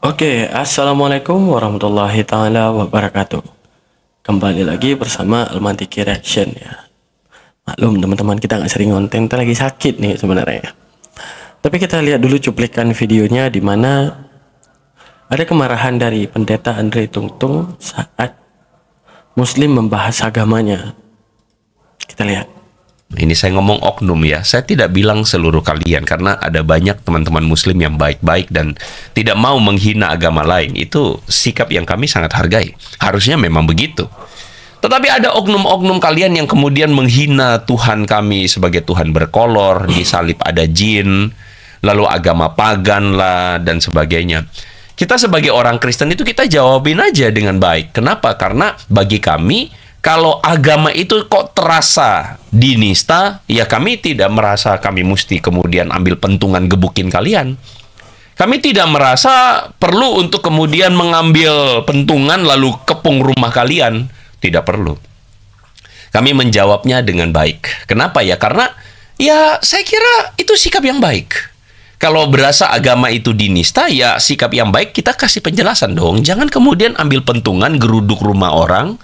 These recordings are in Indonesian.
Oke, assalamualaikum warahmatullahi taala wabarakatuh. Kembali lagi bersama Almantiki Reaction ya. Maklum teman-teman, kita nggak sering konten, kita lagi sakit nih sebenarnya. Tapi kita lihat dulu cuplikan videonya di mana ada kemarahan dari pendeta Andre Tungtung saat Muslim membahas agamanya. Kita lihat. Ini saya ngomong oknum ya, saya tidak bilang seluruh kalian karena ada banyak teman-teman muslim yang baik-baik dan tidak mau menghina agama lain. Itu sikap yang kami sangat hargai. Harusnya memang begitu. Tetapi ada oknum-oknum kalian yang kemudian menghina Tuhan kami sebagai Tuhan berkolor, di salib ada jin, lalu agama pagan lah dan sebagainya. Kita sebagai orang Kristen itu kita jawabin aja dengan baik. Kenapa? Karena bagi kami kalau agama itu kok terasa dinista, ya kami tidak merasa kami mesti kemudian ambil pentungan gebukin kalian. Kami tidak merasa perlu untuk kemudian mengambil pentungan lalu kepung rumah kalian. Tidak perlu. Kami menjawabnya dengan baik. Kenapa ya? Karena ya saya kira itu sikap yang baik. Kalau berasa agama itu dinista, ya sikap yang baik kita kasih penjelasan dong. Jangan kemudian ambil pentungan geruduk rumah orang,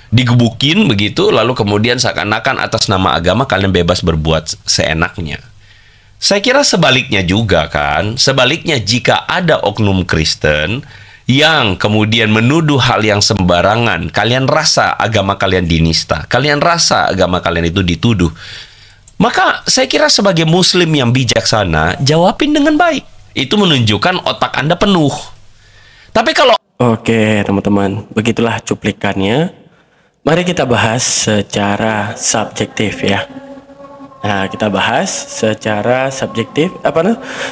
digebukin begitu, lalu kemudian seakan-akan atas nama agama kalian bebas berbuat seenaknya. Saya kira sebaliknya juga kan. Sebaliknya jika ada oknum Kristen yang kemudian menuduh hal yang sembarangan, kalian rasa agama kalian dinista, kalian rasa agama kalian itu dituduh, maka saya kira sebagai muslim yang bijaksana, jawabin dengan baik. Itu menunjukkan otak Anda penuh. Tapi kalau Oke teman-teman, begitulah cuplikannya. Mari kita bahas secara subjektif ya. Nah, kita bahas secara subjektif,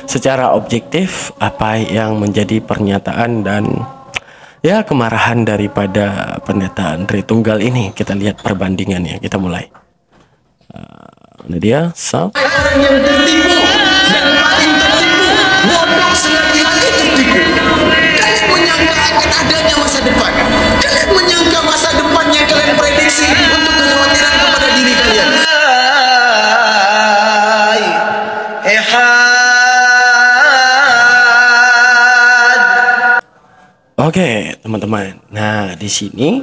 secara objektif apa yang menjadi pernyataan dan ya kemarahan daripada pendeta Andre Tunggal ini. Kita lihat perbandingannya. Kita mulai. Ini dia, Orang yang tertipu dan paling tertipu, bodoh selagi lagi tertipu. Kalian menyangka akan adanya masa depan. Kalian menyangka masa depan yang kalian prediksi untuk kekhawatiran kepada diri kalian. Oke, teman-teman. Nah, di sini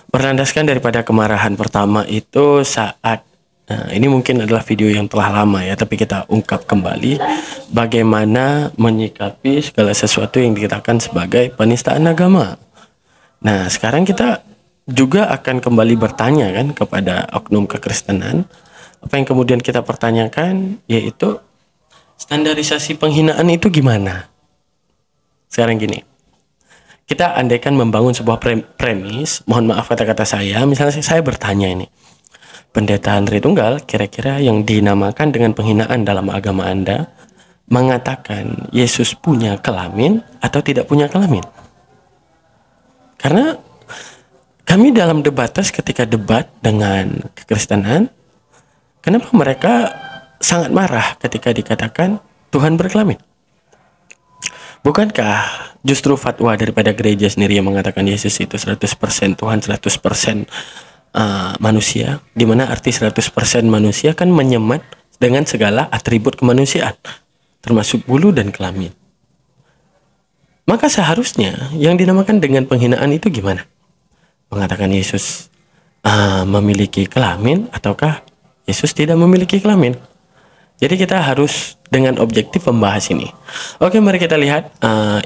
berlandaskan daripada kemarahan pertama itu saat ini mungkin adalah video yang telah lama ya, tapi kita ungkap kembali bagaimana menyikapi segala sesuatu yang dikatakan sebagai penistaan agama. Nah, sekarang kita juga akan kembali bertanya kan kepada oknum kekristenan. Apa yang kemudian kita pertanyakan yaitu standarisasi penghinaan itu gimana? Sekarang gini. Kita andaikan membangun sebuah premis, mohon maaf kata-kata saya, misalnya saya bertanya ini, pendeta Andre Tunggal, kira-kira yang dinamakan dengan penghinaan dalam agama Anda, mengatakan Yesus punya kelamin atau tidak punya kelamin? Karena kami dalam debatas ketika debat dengan kekristenan, kenapa mereka sangat marah ketika dikatakan Tuhan berkelamin? Bukankah justru fatwa daripada gereja sendiri yang mengatakan Yesus itu 100% Tuhan, 100% manusia, di mana arti 100% manusia kan menyemat dengan segala atribut kemanusiaan, termasuk bulu dan kelamin. Maka seharusnya yang dinamakan dengan penghinaan itu gimana? Mengatakan Yesus memiliki kelamin ataukah Yesus tidak memiliki kelamin? Jadi kita harus dengan objektif membahas ini. Oke, mari kita lihat.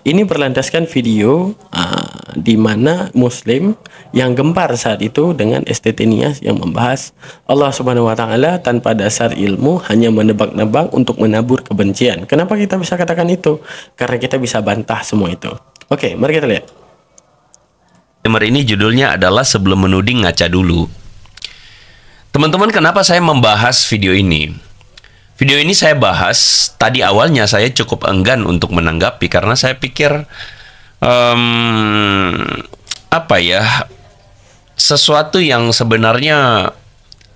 Ini berlandaskan video di mana Muslim yang gempar saat itu dengan STT Nias yang membahas Allah Subhanahu Wa Taala tanpa dasar ilmu, hanya menebak-nebak untuk menabur kebencian. Kenapa kita bisa katakan itu? Karena kita bisa bantah semua itu. Oke, mari kita lihat. Nomor ini judulnya adalah Sebelum Menuding Ngaca Dulu. Teman-teman, kenapa saya membahas video ini? Video ini saya bahas, tadi awalnya saya cukup enggan untuk menanggapi karena saya pikir sesuatu yang sebenarnya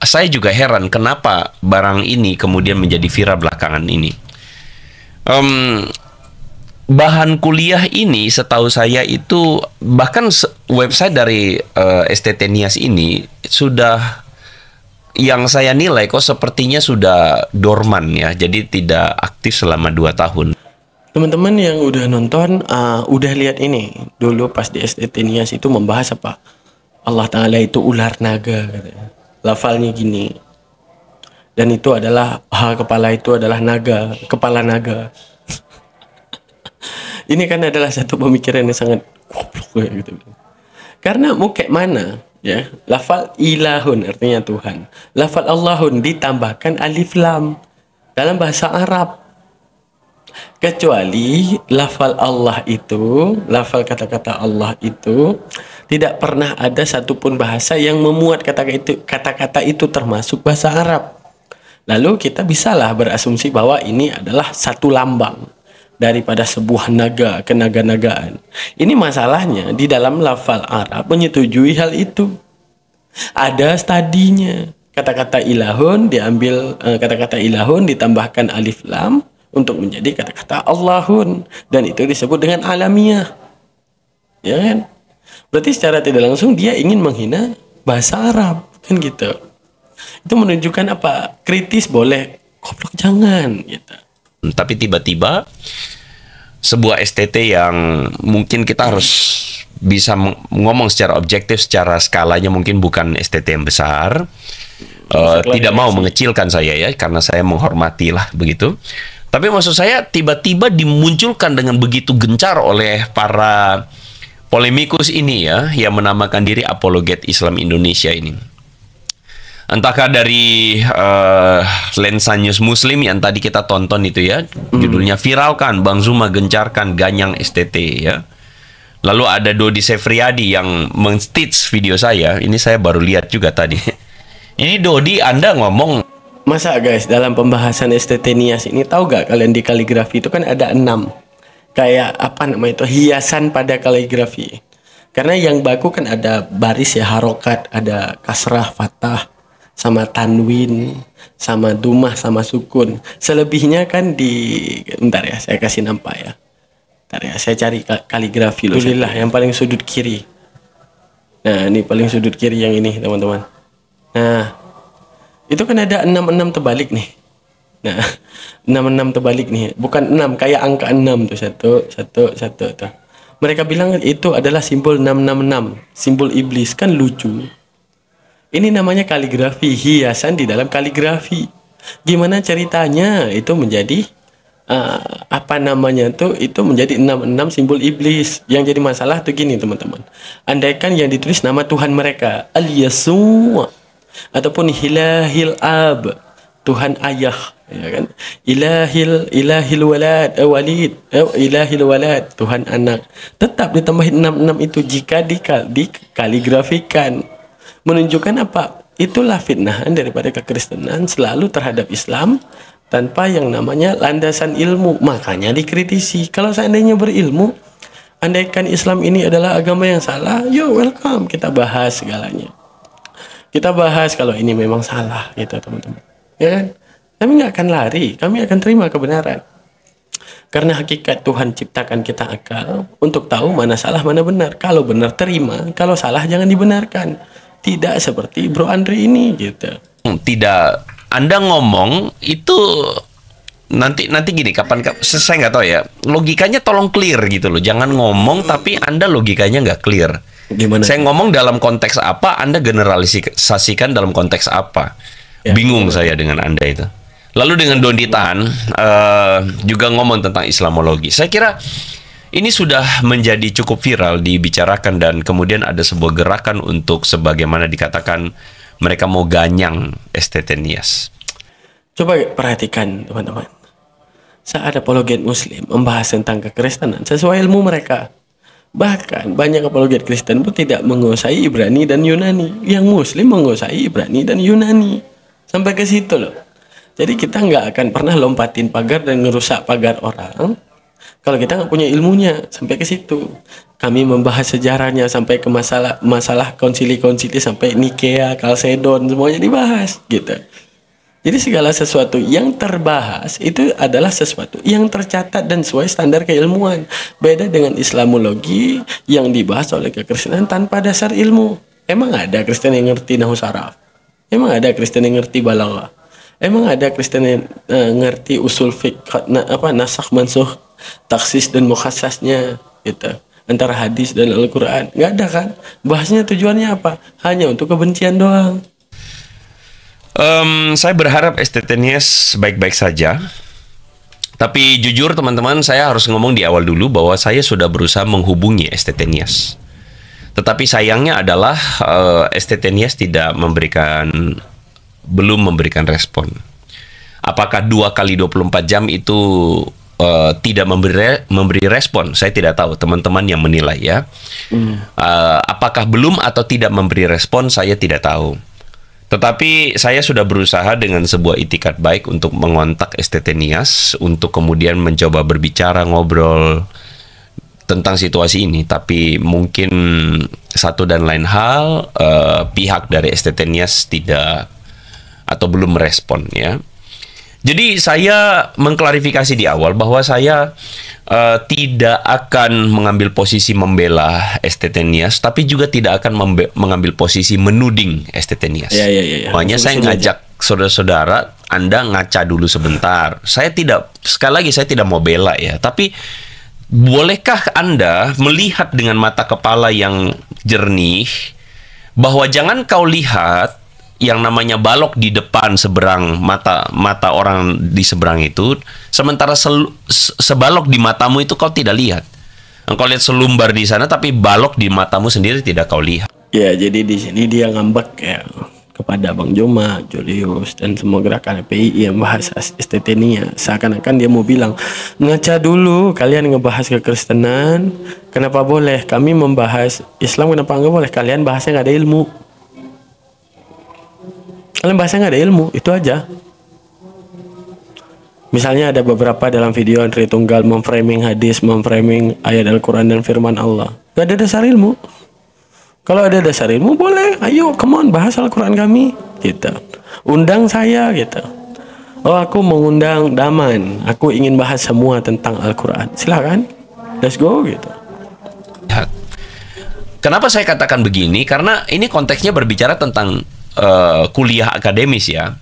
saya juga heran kenapa barang ini kemudian menjadi viral belakangan ini. Bahan kuliah ini setahu saya itu bahkan website dari STT Nias ini sudah, yang saya nilai kok sepertinya sudah dorman ya, jadi tidak aktif selama 2 tahun. Teman-teman yang udah nonton, udah lihat ini dulu pas di STT Nias itu membahas apa? Allah Ta'ala itu ular naga katanya. Lafalnya gini. Dan itu adalah kepala itu adalah naga, kepala naga. Ini kan adalah satu pemikiran yang sangat goblok gitu. Karena mau kayak mana ya? Lafal ilahun artinya Tuhan. Lafal Allahun ditambahkan alif lam dalam bahasa Arab. Kecuali lafal Allah itu, lafal kata-kata Allah itu tidak pernah ada satupun bahasa yang memuat kata-kata itu termasuk bahasa Arab. Lalu kita bisalah berasumsi bahwa ini adalah satu lambang daripada sebuah naga, kenaga-nagaan. Ini masalahnya di dalam lafal Arab menyetujui hal itu. Ada studinya. Kata-kata ilahun diambil, kata-kata ilahun ditambahkan alif lam untuk menjadi kata-kata Allahun, dan itu disebut dengan alamiah, ya kan? Berarti secara tidak langsung dia ingin menghina bahasa Arab, kan gitu. Itu menunjukkan apa? Kritis boleh, goblok jangan, gitu. Tapi tiba-tiba sebuah STT yang mungkin kita harus bisa ngomong secara objektif, secara skalanya mungkin bukan STT yang besar, tidak mau mengecilkan saya ya, karena saya menghormati lah begitu. Tapi maksud saya tiba-tiba dimunculkan dengan begitu gencar oleh para polemikus ini ya, yang menamakan diri apologet Islam Indonesia ini. Entahkah dari lensa news Muslim yang tadi kita tonton itu ya, judulnya viralkan, Bang Zuma gencarkan ganyang STT ya. Lalu ada Dodi Sefriadi yang men-stitch video saya, ini saya baru lihat juga tadi. Ini Dodi, Anda ngomong, masa guys dalam pembahasan STT Nias ini, tahu gak kalian di kaligrafi itu kan ada 6 kayak apa namanya itu hiasan pada kaligrafi. Karena yang baku kan ada baris ya, harokat, ada kasrah, fathah, sama tanwin, sama dumah, sama sukun. Selebihnya kan bentar ya, saya kasih nampak ya. Bentar ya, saya cari kaligrafi loh. Alhamdulillah yang paling sudut kiri. Nah ini paling sudut kiri yang ini teman-teman. Nah itu kan ada 66 terbalik nih. Nah, 66 terbalik nih. Bukan 6, kayak angka 6 tuh. 1 tuh. Mereka bilang itu adalah simbol 666, simbol iblis. Kan lucu. Ini namanya kaligrafi, hiasan di dalam kaligrafi. Gimana ceritanya itu menjadi apa namanya tuh, itu menjadi 66 simbol iblis. Yang jadi masalah tuh gini teman-teman. Andaikan yang ditulis nama Tuhan mereka, Al-Yasu' ataupun Ilahil Ab, Tuhan ayah, ya kan? Ilahil walad, walid, Ilahil walad, Tuhan anak. Tetap ditambahin 66 itu jika dikaligrafikan. Menunjukkan apa? Itulah fitnahan daripada kekristenan selalu terhadap Islam tanpa yang namanya landasan ilmu. Makanya dikritisi. Kalau seandainya berilmu, andaikan Islam ini adalah agama yang salah, yo welcome, kita bahas segalanya. Kita bahas kalau ini memang salah gitu teman-teman, ya kan? Kami nggak akan lari, kami akan terima kebenaran. Karena hakikat Tuhan ciptakan kita akal untuk tahu mana salah mana benar. Kalau benar terima, kalau salah jangan dibenarkan. Tidak seperti Bro Andre ini gitu. Tidak, Anda ngomong itu nanti gini, kapan saya nggak tahu ya. Logikanya tolong clear gitu loh. Jangan ngomong tapi Anda logikanya nggak clear. Gimana? Saya ngomong dalam konteks apa, Anda generalisasikan dalam konteks apa. Ya, bingung saya dengan Anda itu. Lalu dengan Dodi Tan juga ngomong tentang Islamologi. Saya kira ini sudah menjadi cukup viral dibicarakan, dan kemudian ada sebuah gerakan untuk sebagaimana dikatakan mereka mau ganyang STT Nias. Coba perhatikan teman-teman. Saat apologet Muslim membahas tentang kekristenan sesuai ilmu mereka. Bahkan banyak apologet Kristen pun tidak menguasai Ibrani dan Yunani. Yang Muslim menguasai Ibrani dan Yunani. Sampai ke situ loh. Jadi kita nggak akan pernah lompatin pagar dan ngerusak pagar orang kalau kita nggak punya ilmunya. Sampai ke situ. Kami membahas sejarahnya sampai ke masalah konsili-konsili sampai Nikea, Kalsedon, semuanya dibahas gitu. Jadi segala sesuatu yang terbahas itu adalah sesuatu yang tercatat dan sesuai standar keilmuan. Beda dengan Islamologi yang dibahas oleh kekristenan tanpa dasar ilmu. Emang ada Kristen yang ngerti nahwu saraf? Emang ada Kristen yang ngerti balaghah? Emang ada Kristen yang ngerti usul fiqh, nasakh mansukh? taksis dan mukhassasnya gitu, antara hadis dan Al-Quran. Nggak ada kan? Bahasnya tujuannya apa? Hanya untuk kebencian doang. Saya berharap STT-Nias baik-baik saja. Tapi jujur teman-teman, saya harus ngomong di awal dulu bahwa saya sudah berusaha menghubungi STT-Nias. Tetapi sayangnya adalah STT-Nias belum memberikan respon. Apakah 2 kali 24 jam itu tidak memberi respon? Saya tidak tahu, teman-teman yang menilai ya. Apakah belum atau tidak memberi respon, saya tidak tahu. Tetapi saya sudah berusaha dengan sebuah itikat baik untuk mengontak STT-Nias untuk kemudian mencoba berbicara, ngobrol tentang situasi ini. Tapi mungkin satu dan lain hal, pihak dari STT-Nias tidak atau belum merespon ya. Jadi saya mengklarifikasi di awal bahwa saya tidak akan mengambil posisi membela STT-Nias, tapi juga tidak akan mengambil posisi menuding STT-Nias. Ya. Makanya saya ngajak saudara-saudara, Anda ngaca dulu sebentar. Sekali lagi saya tidak mau bela ya, tapi bolehkah Anda melihat dengan mata kepala yang jernih bahwa jangan kau lihat yang namanya balok di depan seberang mata orang di seberang itu, sementara sebalok di matamu itu kau tidak lihat. Engkau lihat selumbar di sana, tapi balok di matamu sendiri tidak kau lihat. Ya, jadi di sini dia ngambek ya kepada Bang Joma, Julius, dan semua gerakan PII yang bahas STT-Nias. Seakan-akan dia mau bilang, ngaca dulu, kalian ngebahas kekristenan, kenapa boleh? Kami membahas Islam, kenapa nggak boleh? Kalian bahasnya nggak ada ilmu. Kalian bahasnya nggak ada ilmu, itu aja. Misalnya ada beberapa dalam video Tritunggal memframing hadis, memframing ayat Al-Quran dan firman Allah. Gak ada dasar ilmu. Kalau ada dasar ilmu boleh, ayo come on bahas Al-Quran kami gitu. Undang saya gitu. Oh, aku mengundang Daman, aku ingin bahas semua tentang Al-Quran. Silakan, let's go gitu. Kenapa saya katakan begini? Karena ini konteksnya berbicara tentang kuliah akademis ya.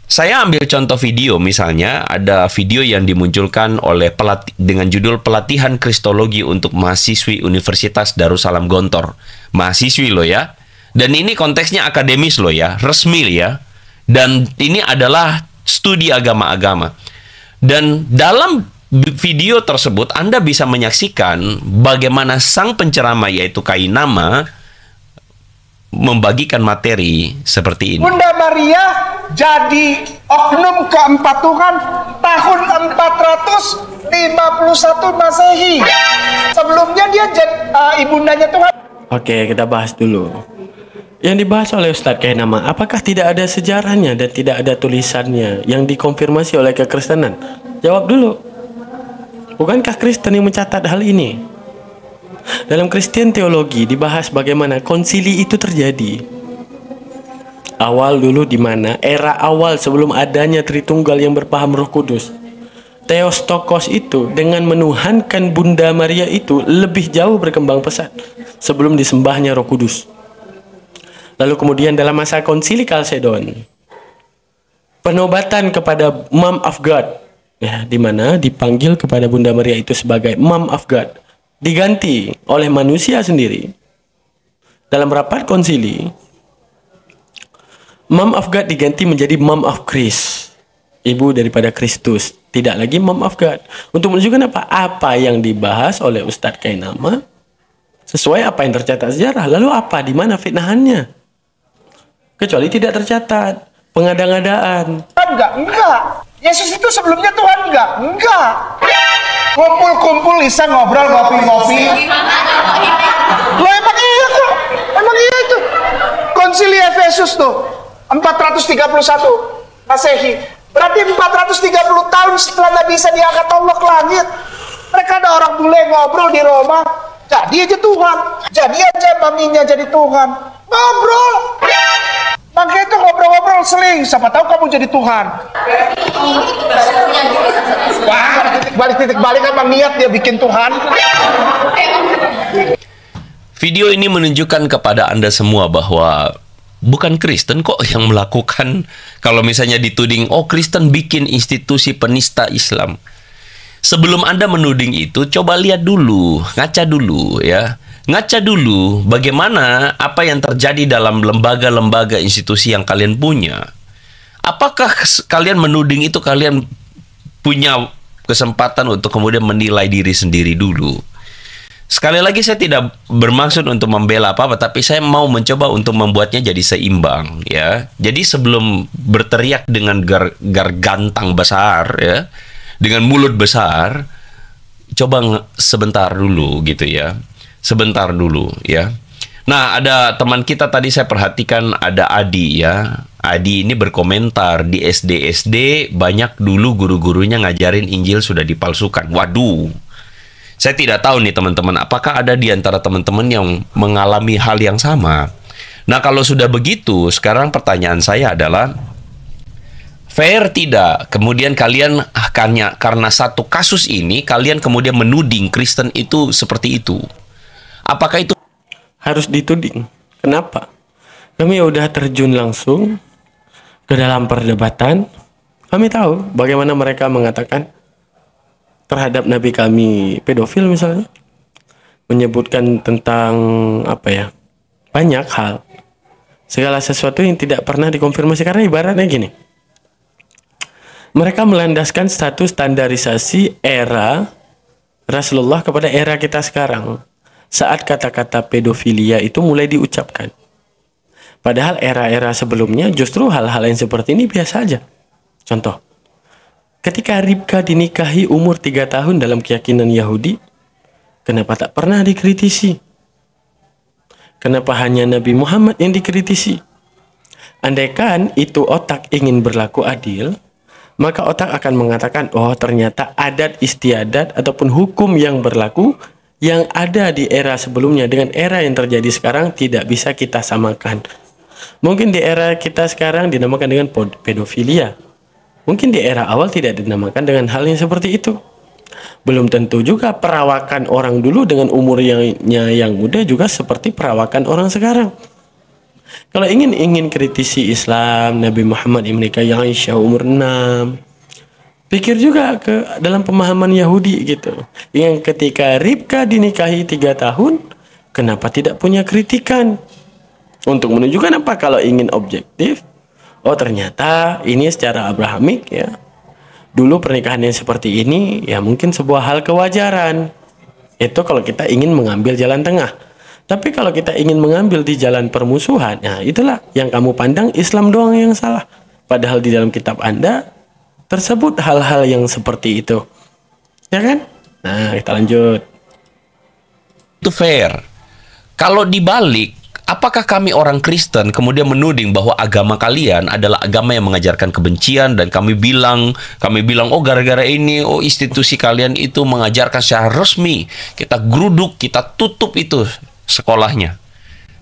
Saya ambil contoh video, misalnya ada video yang dimunculkan oleh dengan judul Pelatihan Kristologi untuk Mahasiswi Universitas Darussalam Gontor. Mahasiswi loh ya. Dan ini konteksnya akademis loh ya, resmi ya. Dan ini adalah studi agama-agama. Dan dalam video tersebut Anda bisa menyaksikan bagaimana sang penceramah yaitu Kainama membagikan materi seperti ini. Bunda Maria jadi oknum keempat Tuhan tahun 451 Masehi. Sebelumnya dia ibundanya Tuhan. Oke, kita bahas dulu. Yang dibahas oleh Ustadz Kainama, apakah tidak ada sejarahnya dan tidak ada tulisannya yang dikonfirmasi oleh kekristenan? Jawab dulu. Bukankah Kristen yang mencatat hal ini? Dalam Kristen teologi dibahas bagaimana konsili itu terjadi. Awal dulu di mana era awal sebelum adanya Tritunggal yang berpaham Roh Kudus. Theostokos itu dengan menuhankan Bunda Maria itu lebih jauh berkembang pesat sebelum disembahnya Roh Kudus. Lalu kemudian dalam masa konsili Kalsedon, penobatan kepada Mom of God, ya, di mana dipanggil kepada Bunda Maria itu sebagai Mom of God, diganti oleh manusia sendiri. Dalam rapat konsili, Mom of God diganti menjadi Mom of Christ, ibu daripada Kristus, tidak lagi Mom of God. Untuk menunjukkan apa? Apa yang dibahas oleh Ustadz Kainama sesuai apa yang tercatat sejarah. Lalu apa? Di mana fitnahannya? Kecuali tidak tercatat, pengada-ngadaan. Enggak. Yesus itu sebelumnya Tuhan enggak. Kumpul-kumpul lisan ngobrol ngopi-ngopi. Loh emang iya kok. Emang iya itu. Konsili Efesus tuh 431 Masehi. Berarti 430 tahun setelah Nabi Isa diangkat Allah ke langit. Mereka ada orang bule ngobrol di Roma. Jadi aja Tuhan. Jadi aja maminya jadi Tuhan. Ngobrol. Makanya itu ngobrol-ngobrol seling. Siapa tahu kamu jadi Tuhan. Wah, titik balik emang niat dia bikin Tuhan. Video ini menunjukkan kepada Anda semua bahwa bukan Kristen kok yang melakukan, kalau misalnya dituding, oh Kristen bikin institusi penista Islam. Sebelum Anda menuding itu, coba lihat dulu, ngaca dulu ya. Ngaca dulu bagaimana apa yang terjadi dalam lembaga-lembaga institusi yang kalian punya. Apakah kalian menuding itu kalian punya kesempatan untuk kemudian menilai diri sendiri dulu. Sekali lagi saya tidak bermaksud untuk membela apa-apa, tapi saya mau mencoba untuk membuatnya jadi seimbang ya. Jadi sebelum berteriak dengan gargantang besar ya, dengan mulut besar, coba sebentar dulu gitu ya. Sebentar dulu ya. Nah, ada teman kita tadi saya perhatikan, ada Adi ya. Adi ini berkomentar di SD banyak dulu guru-gurunya ngajarin Injil sudah dipalsukan. Waduh. Saya tidak tahu nih teman-teman, apakah ada di antara teman-teman yang mengalami hal yang sama. Nah, kalau sudah begitu, sekarang pertanyaan saya adalah fair tidak? Kemudian kalian karena satu kasus ini kalian kemudian menuding Kristen itu seperti itu. Apakah itu harus dituding? Kenapa? Kami udah terjun langsung ke dalam perdebatan. Kami tahu bagaimana mereka mengatakan terhadap nabi kami pedofil misalnya, menyebutkan tentang apa ya, banyak hal, segala sesuatu yang tidak pernah dikonfirmasi. Karena ibaratnya gini, mereka melandaskan status standarisasi era Rasulullah kepada era kita sekarang saat kata-kata pedofilia itu mulai diucapkan. Padahal era-era sebelumnya justru hal-hal yang seperti ini biasa aja. Contoh, ketika Ribka dinikahi umur 3 tahun dalam keyakinan Yahudi, kenapa tak pernah dikritisi? Kenapa hanya Nabi Muhammad yang dikritisi? Andaikan itu otak ingin berlaku adil, maka otak akan mengatakan, oh ternyata adat istiadat ataupun hukum yang berlaku yang ada di era sebelumnya dengan era yang terjadi sekarang tidak bisa kita samakan. Mungkin di era kita sekarang dinamakan dengan pedofilia. Mungkin di era awal tidak dinamakan dengan hal yang seperti itu. Belum tentu juga perawakan orang dulu dengan umurnya yang muda juga seperti perawakan orang sekarang. Kalau ingin kritisi Islam, Nabi Muhammad yang menikahi Aisyah umur 6, pikir juga ke dalam pemahaman Yahudi gitu. Yang ketika Ribka dinikahi 3 tahun, kenapa tidak punya kritikan? Untuk menunjukkan apa? Kalau ingin objektif, oh ternyata ini secara Abrahamik ya. Dulu pernikahan yang seperti ini ya mungkin sebuah hal kewajaran. Itu kalau kita ingin mengambil jalan tengah. Tapi kalau kita ingin mengambil di jalan permusuhan, nah itulah yang kamu pandang Islam doang yang salah. Padahal di dalam kitab Anda tersebut hal-hal yang seperti itu. Ya kan? Nah, kita lanjut. itu fair? Kalau dibalik, apakah kami orang Kristen kemudian menuding bahwa agama kalian adalah agama yang mengajarkan kebencian dan kami bilang oh gara-gara ini, oh institusi kalian itu mengajarkan secara resmi, kita geruduk, kita tutup itu sekolahnya.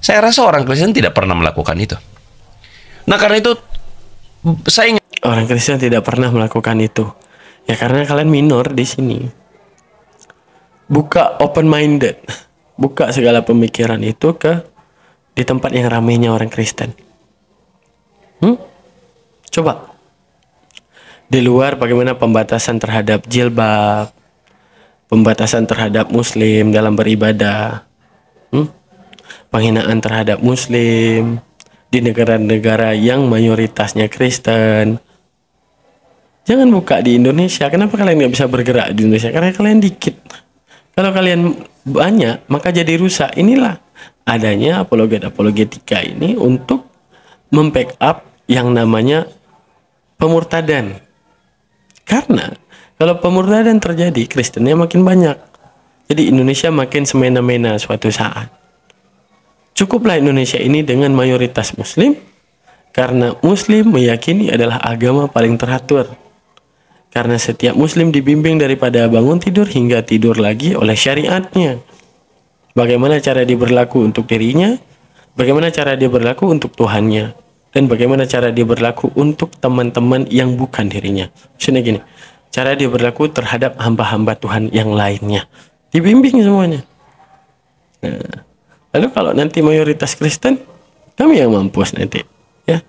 Saya rasa orang Kristen tidak pernah melakukan itu. Nah karena itu saya Orang Kristen tidak pernah melakukan itu. Ya karena kalian minor di sini. Buka open minded. Buka segala pemikiran itu di tempat yang ramainya orang Kristen. Coba. Di luar bagaimana pembatasan terhadap jilbab, pembatasan terhadap muslim dalam beribadah, penghinaan terhadap muslim di negara-negara yang mayoritasnya Kristen. Jangan buka di Indonesia. Kenapa kalian nggak bisa bergerak di Indonesia? Karena kalian dikit. Kalau kalian banyak, maka jadi rusak. Inilah adanya apologetika ini untuk membackup yang namanya pemurtadan. Karena kalau pemurtadan terjadi, Kristennya makin banyak. Jadi Indonesia makin semena-mena suatu saat. Cukuplah Indonesia ini dengan mayoritas Muslim, karena Muslim meyakini adalah agama paling teratur. Karena setiap Muslim dibimbing daripada bangun tidur hingga tidur lagi oleh syariatnya. Bagaimana cara dia berlaku untuk dirinya, bagaimana cara dia berlaku untuk Tuhannya, dan bagaimana cara dia berlaku untuk teman-teman yang bukan dirinya. Maksudnya gini, cara dia berlaku terhadap hamba-hamba Tuhan yang lainnya. Dibimbing semuanya. Nah, lalu kalau nanti mayoritas Kristen, kami yang mampus nanti. Ya,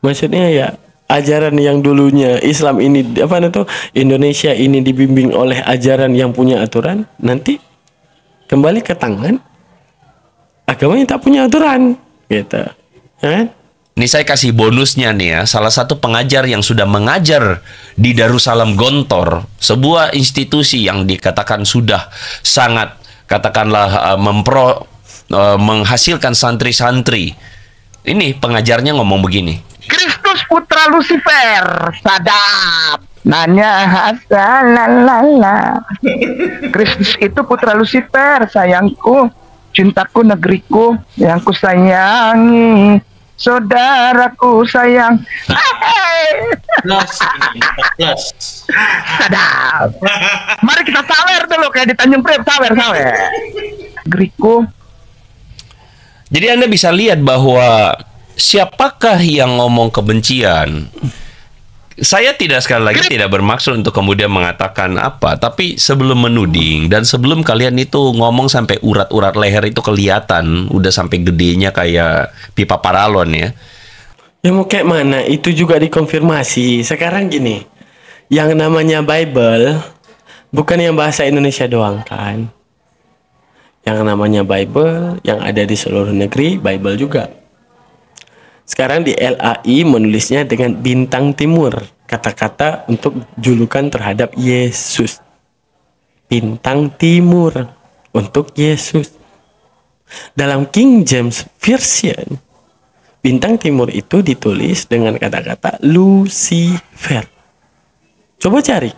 maksudnya ya ajaran yang dulunya Islam ini apa itu Indonesia ini dibimbing oleh ajaran yang punya aturan, nanti kembali ke tangan agama yang tak punya aturan, gitu, kan? Ini saya kasih bonusnya nih ya. Salah satu pengajar yang sudah mengajar di Darussalam Gontor, sebuah institusi yang dikatakan sudah sangat katakanlah menghasilkan santri-santri. Ini pengajarnya ngomong begini. Kristus putra Lucifer, sadap. Nanya hasalalala. Kristus itu putra Lucifer, sayangku, cintaku, negeriku, yang ku sayangi, saudaraku sayang. Plus. Sadap. Mari kita sawer dulu kayak di Tanjung Priok, sawer. Negeriku. Jadi Anda bisa lihat bahwa siapakah yang ngomong kebencian. Saya sekali lagi tidak bermaksud untuk kemudian mengatakan apa, tapi sebelum menuding dan sebelum kalian itu ngomong sampai urat-urat leher itu kelihatan, udah sampai gedenya kayak pipa paralon ya. Ya mau kayak mana, itu juga dikonfirmasi. Sekarang gini, yang namanya Bible bukan yang bahasa Indonesia doang kan. Yang namanya Bible yang ada di seluruh negeri, Bible juga. Sekarang di LAI menulisnya dengan bintang timur, kata-kata untuk julukan terhadap Yesus. Bintang timur untuk Yesus. Dalam King James Version, bintang timur itu ditulis dengan kata-kata Lucifer. Coba cari.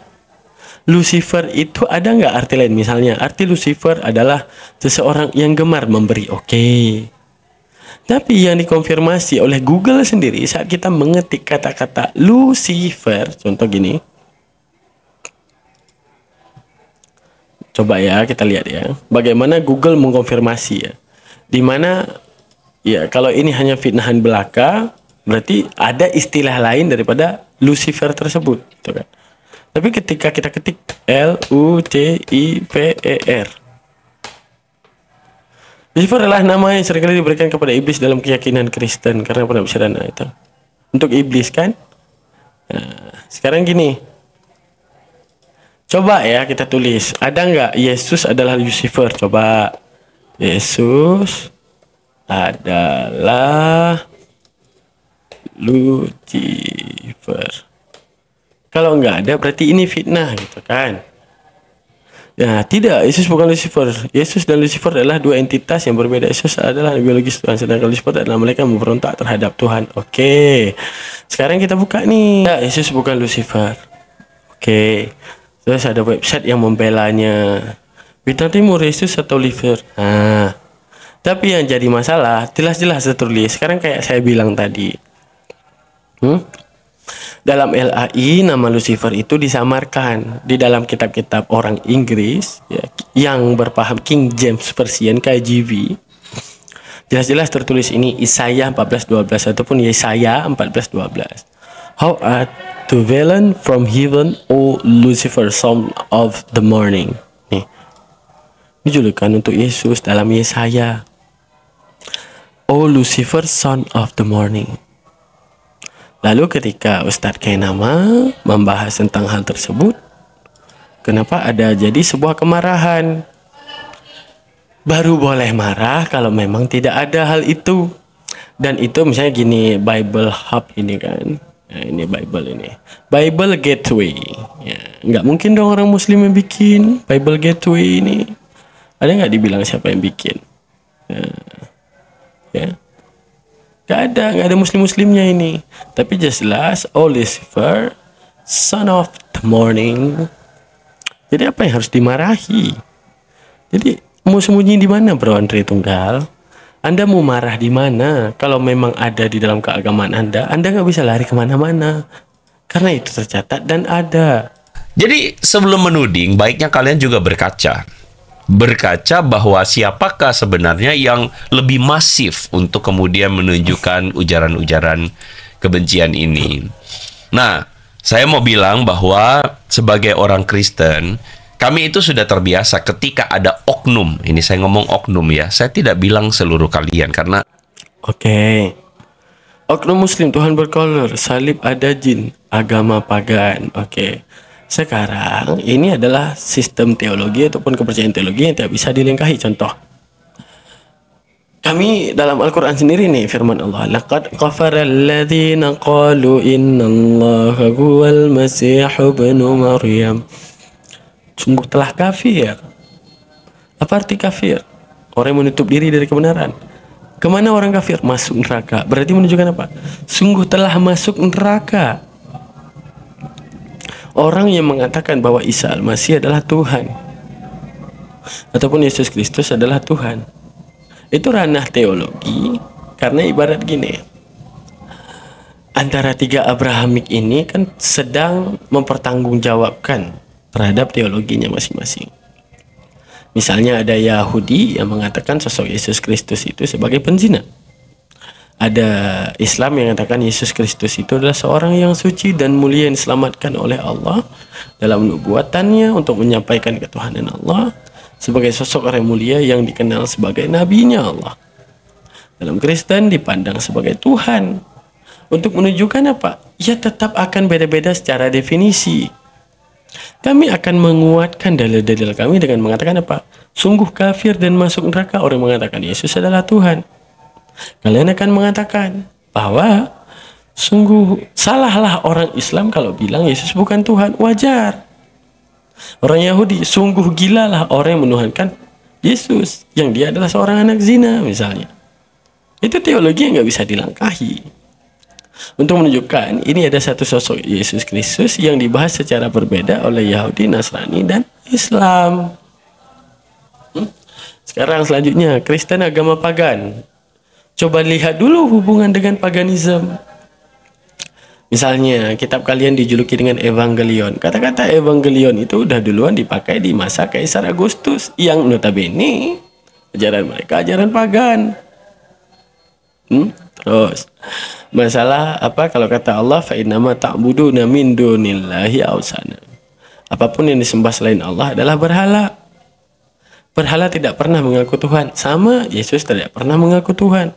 Lucifer itu ada nggak arti lain? Misalnya, arti Lucifer adalah seseorang yang gemar memberi. Oke. Tapi yang dikonfirmasi oleh Google sendiri saat kita mengetik kata-kata Lucifer, contoh gini. Coba ya kita lihat ya, bagaimana Google mengkonfirmasi ya. Dimana ya kalau ini hanya fitnahan belaka, berarti ada istilah lain daripada Lucifer tersebut, gitu kan. Tapi ketika kita ketik Lucifer, Lucifer adalah nama yang seringkali diberikan kepada iblis dalam keyakinan Kristen karena pada bersyarat itu untuk iblis kan. Nah, sekarang gini, coba ya kita tulis, ada nggak Yesus adalah Lucifer? Coba, Yesus adalah Lucifer. Kalau nggak ada berarti ini fitnah gitu kan. Ya tidak, Yesus bukan Lucifer. Yesus dan Lucifer adalah dua entitas yang berbeda. Yesus adalah biologis Tuhan, sedangkan Lucifer adalah mereka yang memberontak terhadap Tuhan. Oke, sekarang kita buka nih. Ya, Yesus bukan Lucifer. Oke, terus ada website yang membelanya. Bintang timur Yesus atau Lucifer. Nah, tapi yang jadi masalah jelas-jelas tertulis. Sekarang kayak saya bilang tadi. Dalam LAI nama Lucifer itu disamarkan di dalam kitab-kitab orang Inggris ya, yang berpaham King James Version KJV. Jelas-jelas tertulis ini Yesaya 14:12 ataupun Yesaya 14:12. How art thou fallen from heaven, O Lucifer, son of the morning. Nih, ini julukan untuk Yesus dalam Yesaya. O Lucifer, son of the morning. Lalu ketika Ustadz Kainama membahas tentang hal tersebut, kenapa ada jadi sebuah kemarahan? Baru boleh marah kalau memang tidak ada hal itu. Dan itu misalnya gini, Bible Hub ini kan. Nah, ini Bible ini. Bible Gateway. Ya, nggak mungkin dong orang Muslim yang bikin Bible Gateway ini. Ada nggak dibilang siapa yang bikin? Ya. Gak ada Muslim-Muslimnya ini. Tapi jelas Lucifer, son of the morning. Jadi apa yang harus dimarahi? Jadi mau sembunyi di mana, Bro Andre Tunggal? Anda mau marah di mana? Kalau memang ada di dalam keagamaan Anda nggak bisa lari kemana-mana. Karena itu tercatat dan ada. Jadi sebelum menuding, baiknya kalian juga berkaca bahwa siapakah sebenarnya yang lebih masif untuk kemudian menunjukkan ujaran-ujaran kebencian ini. Nah, saya mau bilang bahwa sebagai orang Kristen, kami itu sudah terbiasa ketika ada oknum. Ini saya ngomong oknum ya, saya tidak bilang seluruh kalian karena Oke. Oknum muslim, Tuhan berkolor, salib ada jin, agama pagan. Oke. Sekarang ini adalah sistem teologi ataupun kepercayaan teologi yang tidak bisa dilingkahi. Contoh, kami dalam Al-Quran sendiri nih, firman Allah, laqad kafara alladhina qalu innallaha huwal masih ibnu Maryam. Sungguh telah kafir. Apa arti kafir? Orang yang menutup diri dari kebenaran. Kemana orang kafir? Masuk neraka. Berarti menunjukkan apa? Sungguh telah masuk neraka. Orang yang mengatakan bahwa Isa Al-Masih adalah Tuhan ataupun Yesus Kristus adalah Tuhan, itu ranah teologi. Karena ibarat gini, antara tiga Abrahamik ini kan sedang mempertanggungjawabkan terhadap teologinya masing-masing. Misalnya ada Yahudi yang mengatakan sosok Yesus Kristus itu sebagai penzina. Ada Islam yang mengatakan Yesus Kristus itu adalah seorang yang suci dan mulia yang diselamatkan oleh Allah dalam nubuatannya untuk menyampaikan ketuhanan Allah sebagai sosok orang mulia yang dikenal sebagai nabinya Allah. Dalam Kristen dipandang sebagai Tuhan. Untuk menunjukkan apa? Ya tetap akan beda-beda secara definisi. Kami akan menguatkan dalil-dalil kami dengan mengatakan apa? Sungguh kafir dan masuk neraka orang mengatakan Yesus adalah Tuhan. Kalian akan mengatakan bahwa sungguh salahlah orang Islam kalau bilang Yesus bukan Tuhan. Wajar. Orang Yahudi, sungguh gilalah orang yang menuhankan Yesus, yang dia adalah seorang anak zina misalnya. Itu teologi yang nggak bisa dilangkahi. Untuk menunjukkan ini ada satu sosok Yesus Kristus yang dibahas secara berbeda oleh Yahudi, Nasrani, dan Islam. Sekarang selanjutnya, Kristen agama pagan. Coba lihat dulu hubungan dengan paganisme. Misalnya, kitab kalian dijuluki dengan Evangelion. Kata-kata Evangelion itu udah duluan dipakai di masa Kaisar Agustus, yang notabene ajaran mereka ajaran pagan. Terus masalah apa kalau kata Allah fa innama ta'buduna min dunillahi awsana. Apapun yang disembah selain Allah adalah berhala. Berhala tidak pernah mengaku Tuhan, sama Yesus tidak pernah mengaku Tuhan.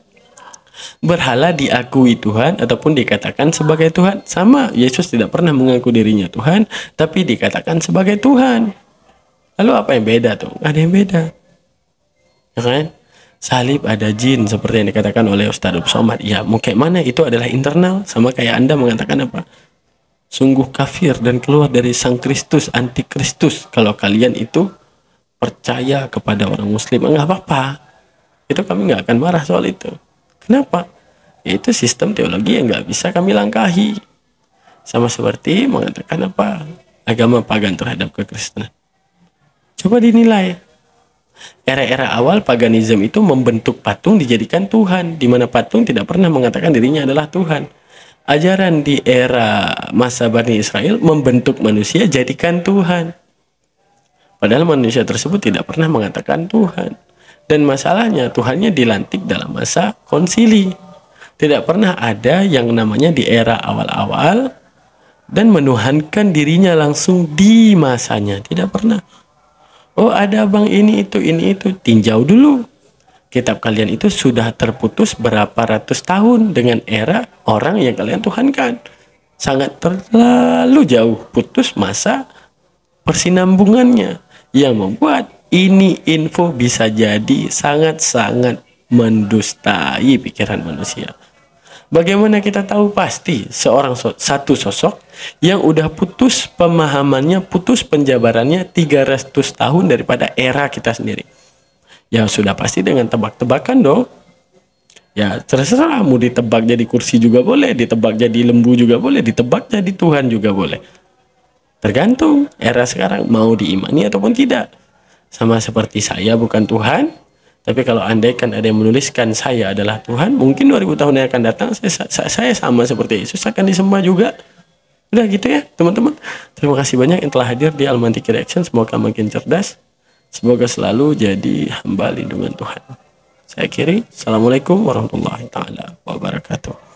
Berhala diakui Tuhan ataupun dikatakan sebagai Tuhan, sama Yesus tidak pernah mengaku dirinya Tuhan tapi dikatakan sebagai Tuhan. Lalu apa yang beda tuh? Ada yang beda, ya kan? Salib ada jin seperti yang dikatakan oleh Ustadz Somad. Ya mau kayak mana, itu adalah internal. Sama kayak Anda mengatakan apa? Sungguh kafir dan keluar dari Sang Kristus, antikristus kalau kalian itu percaya kepada orang muslim. Enggak apa-apa, itu kami nggak akan marah soal itu. Kenapa? Ya, itu sistem teologi yang nggak bisa kami langkahi. Sama seperti mengatakan apa? Agama pagan terhadap kekristenan. Coba dinilai. Era-era awal paganisme itu membentuk patung dijadikan Tuhan, di mana patung tidak pernah mengatakan dirinya adalah Tuhan. Ajaran di era masa Bani Israel membentuk manusia jadikan Tuhan. Padahal manusia tersebut tidak pernah mengatakan Tuhan. Dan masalahnya Tuhannya dilantik dalam masa konsili. Tidak pernah ada yang namanya di era awal-awal dan menuhankan dirinya langsung di masanya. Tidak pernah. Oh ada bang ini itu. Tinjau dulu. Kitab kalian itu sudah terputus berapa ratus tahun dengan era orang yang kalian tuhankan. Sangat terlalu jauh putus masa persinambungannya. Yang membuat ini info bisa jadi sangat-sangat mendustai pikiran manusia. Bagaimana kita tahu pasti satu sosok yang udah putus pemahamannya, putus penjabarannya 300 tahun daripada era kita sendiri. Ya sudah pasti dengan tebak-tebakan dong. Ya terserah, mau ditebak jadi kursi juga boleh, ditebak jadi lembu juga boleh, ditebak jadi Tuhan juga boleh. Tergantung era sekarang mau diimani ataupun tidak. Sama seperti saya bukan Tuhan, tapi kalau andaikan ada yang menuliskan saya adalah Tuhan, mungkin 2000 tahun yang akan datang saya sama seperti Yesus akan disembah juga. Udah gitu ya teman-teman. Terima kasih banyak yang telah hadir di Almantiki Reaction. Semoga makin cerdas. Semoga selalu jadi hamba lindungan Tuhan. Saya akhiri. Assalamualaikum warahmatullahi taala wabarakatuh.